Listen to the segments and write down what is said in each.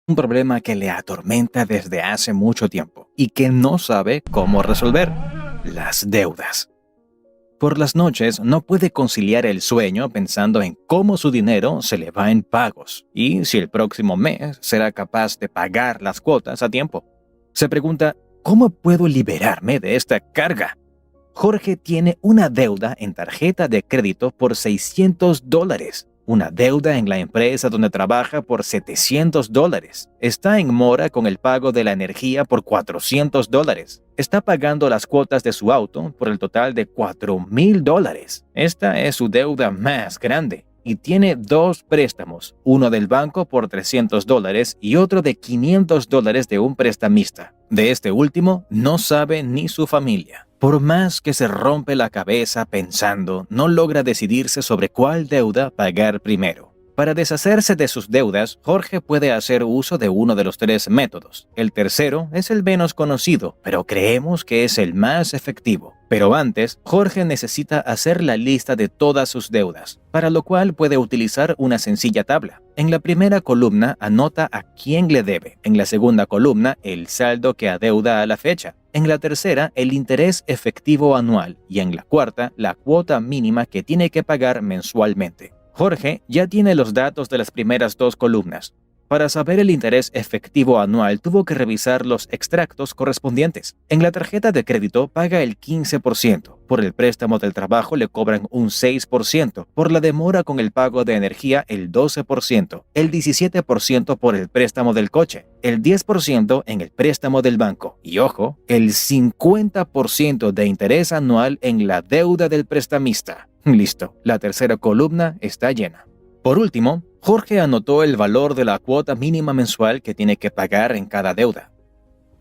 un problema que le atormenta desde hace mucho tiempo y que no sabe cómo resolver: las deudas. Por las noches no puede conciliar el sueño pensando en cómo su dinero se le va en pagos y si el próximo mes será capaz de pagar las cuotas a tiempo. Se pregunta: ¿cómo puedo liberarme de esta carga? Jorge tiene una deuda en tarjeta de crédito por $600, una deuda en la empresa donde trabaja por $700, está en mora con el pago de la energía por $400, está pagando las cuotas de su auto por el total de $4,000. Esta es su deuda más grande. Y tiene dos préstamos, uno del banco por $300 y otro de $500 de un prestamista. De este último no sabe ni su familia. Por más que se rompe la cabeza pensando, no logra decidirse sobre cuál deuda pagar primero. Para deshacerse de sus deudas, Jorge puede hacer uso de uno de los tres métodos. El tercero es el menos conocido, pero creemos que es el más efectivo. Pero antes, Jorge necesita hacer la lista de todas sus deudas, para lo cual puede utilizar una sencilla tabla. En la primera columna anota a quién le debe, en la segunda columna el saldo que adeuda a la fecha, en la tercera el interés efectivo anual y en la cuarta la cuota mínima que tiene que pagar mensualmente. Jorge ya tiene los datos de las primeras dos columnas. Para saber el interés efectivo anual tuvo que revisar los extractos correspondientes. En la tarjeta de crédito paga el 15%, por el préstamo del trabajo le cobran un 6%, por la demora con el pago de energía el 12%, el 17% por el préstamo del coche, el 10% en el préstamo del banco y, ojo, el 50% de interés anual en la deuda del prestamista. Listo, la tercera columna está llena. Por último, Jorge anotó el valor de la cuota mínima mensual que tiene que pagar en cada deuda.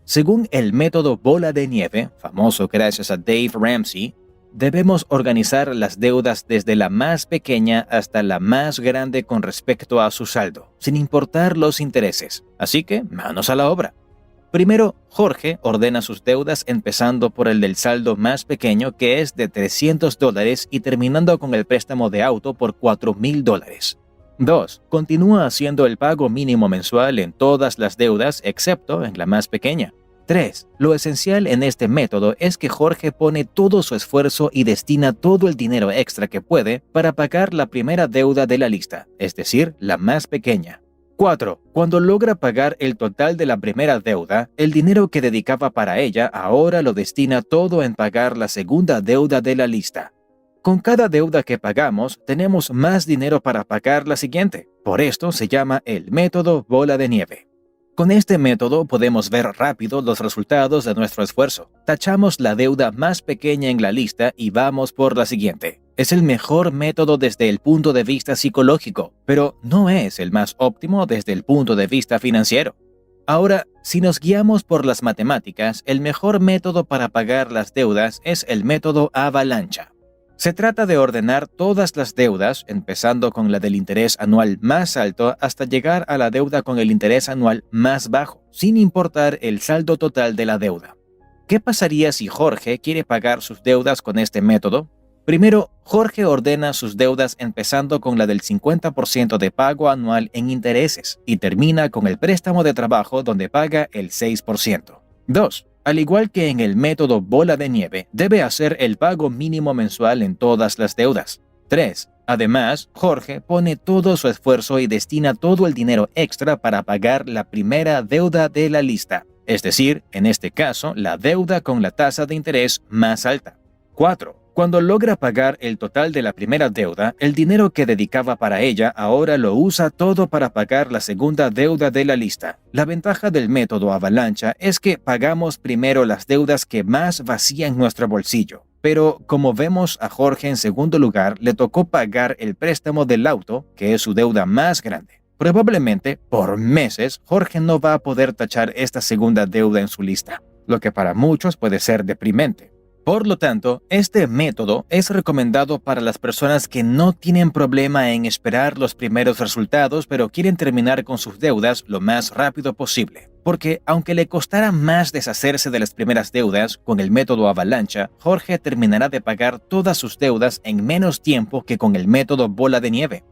Según el método bola de nieve, famoso gracias a Dave Ramsey, debemos organizar las deudas desde la más pequeña hasta la más grande con respecto a su saldo, sin importar los intereses. Así que, manos a la obra. Primero, Jorge ordena sus deudas empezando por el del saldo más pequeño, que es de $300, y terminando con el préstamo de auto por $4,000. 2. Continúa haciendo el pago mínimo mensual en todas las deudas excepto en la más pequeña. 3. Lo esencial en este método es que Jorge pone todo su esfuerzo y destina todo el dinero extra que puede para pagar la primera deuda de la lista, es decir, la más pequeña. 4. Cuando logra pagar el total de la primera deuda, el dinero que dedicaba para ella ahora lo destina todo en pagar la segunda deuda de la lista. Con cada deuda que pagamos, tenemos más dinero para pagar la siguiente. Por esto se llama el método bola de nieve. Con este método podemos ver rápido los resultados de nuestro esfuerzo. Tachamos la deuda más pequeña en la lista y vamos por la siguiente. Es el mejor método desde el punto de vista psicológico, pero no es el más óptimo desde el punto de vista financiero. Ahora, si nos guiamos por las matemáticas, el mejor método para pagar las deudas es el método avalancha. Se trata de ordenar todas las deudas, empezando con la del interés anual más alto hasta llegar a la deuda con el interés anual más bajo, sin importar el saldo total de la deuda. ¿Qué pasaría si Jorge quiere pagar sus deudas con este método? Primero, Jorge ordena sus deudas empezando con la del 50% de pago anual en intereses y termina con el préstamo de trabajo donde paga el 6%. 2. Al igual que en el método bola de nieve, debe hacer el pago mínimo mensual en todas las deudas. 3. Además, Jorge pone todo su esfuerzo y destina todo el dinero extra para pagar la primera deuda de la lista, es decir, en este caso, la deuda con la tasa de interés más alta. 4. Cuando logra pagar el total de la primera deuda, el dinero que dedicaba para ella ahora lo usa todo para pagar la segunda deuda de la lista. La ventaja del método avalancha es que pagamos primero las deudas que más vacían nuestro bolsillo. Pero como vemos a Jorge en segundo lugar, le tocó pagar el préstamo del auto, que es su deuda más grande. Probablemente, por meses, Jorge no va a poder tachar esta segunda deuda en su lista, lo que para muchos puede ser deprimente. Por lo tanto, este método es recomendado para las personas que no tienen problema en esperar los primeros resultados, pero quieren terminar con sus deudas lo más rápido posible. Porque aunque le costara más deshacerse de las primeras deudas, con el método avalancha, Jorge terminará de pagar todas sus deudas en menos tiempo que con el método bola de nieve.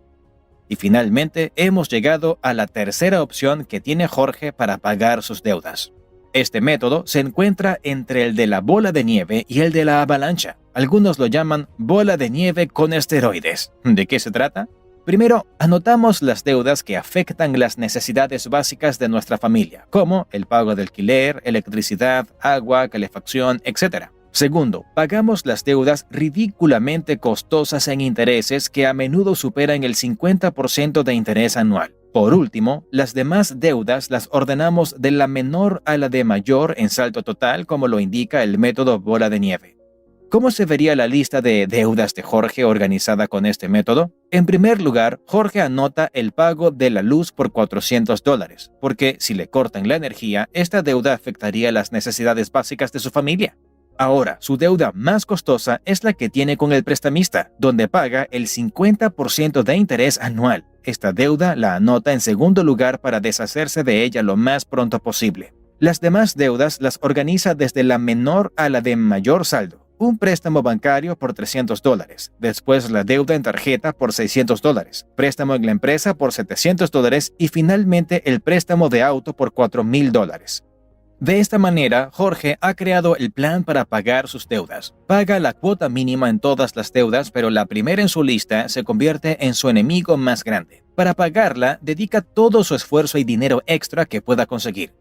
Y finalmente hemos llegado a la tercera opción que tiene Jorge para pagar sus deudas. Este método se encuentra entre el de la bola de nieve y el de la avalancha. Algunos lo llaman bola de nieve con esteroides. ¿De qué se trata? Primero, anotamos las deudas que afectan las necesidades básicas de nuestra familia, como el pago de alquiler, electricidad, agua, calefacción, etc. Segundo, pagamos las deudas ridículamente costosas en intereses que a menudo superan el 50% de interés anual. Por último, las demás deudas las ordenamos de la menor a la de mayor en salto total, como lo indica el método bola de nieve. ¿Cómo se vería la lista de deudas de Jorge organizada con este método? En primer lugar, Jorge anota el pago de la luz por $400, porque si le cortan la energía, esta deuda afectaría las necesidades básicas de su familia. Ahora, su deuda más costosa es la que tiene con el prestamista, donde paga el 50% de interés anual. Esta deuda la anota en segundo lugar para deshacerse de ella lo más pronto posible. Las demás deudas las organiza desde la menor a la de mayor saldo. Un préstamo bancario por $300, después la deuda en tarjeta por $600, préstamo en la empresa por $700 y finalmente el préstamo de auto por $4,000. De esta manera, Jorge ha creado el plan para pagar sus deudas. Paga la cuota mínima en todas las deudas, pero la primera en su lista se convierte en su enemigo más grande. Para pagarla, dedica todo su esfuerzo y dinero extra que pueda conseguir.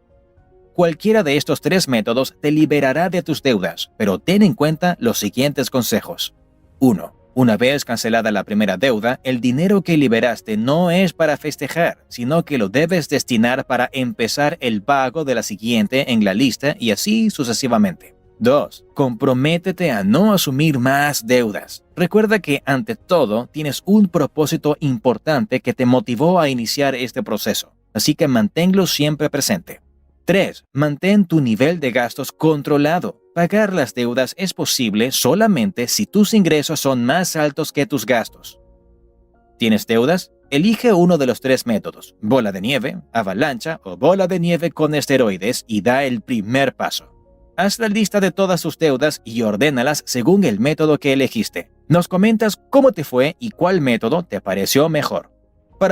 Cualquiera de estos tres métodos te liberará de tus deudas, pero ten en cuenta los siguientes consejos. 1. Una vez cancelada la primera deuda, el dinero que liberaste no es para festejar, sino que lo debes destinar para empezar el pago de la siguiente en la lista y así sucesivamente. 2. Comprométete a no asumir más deudas. Recuerda que ante todo tienes un propósito importante que te motivó a iniciar este proceso, así que manténlo siempre presente. 3. Mantén tu nivel de gastos controlado. Pagar las deudas es posible solamente si tus ingresos son más altos que tus gastos. ¿Tienes deudas? Elige uno de los tres métodos, bola de nieve, avalancha o bola de nieve con esteroides y da el primer paso. Haz la lista de todas tus deudas y ordénalas según el método que elegiste. Nos comentas cómo te fue y cuál método te pareció mejor.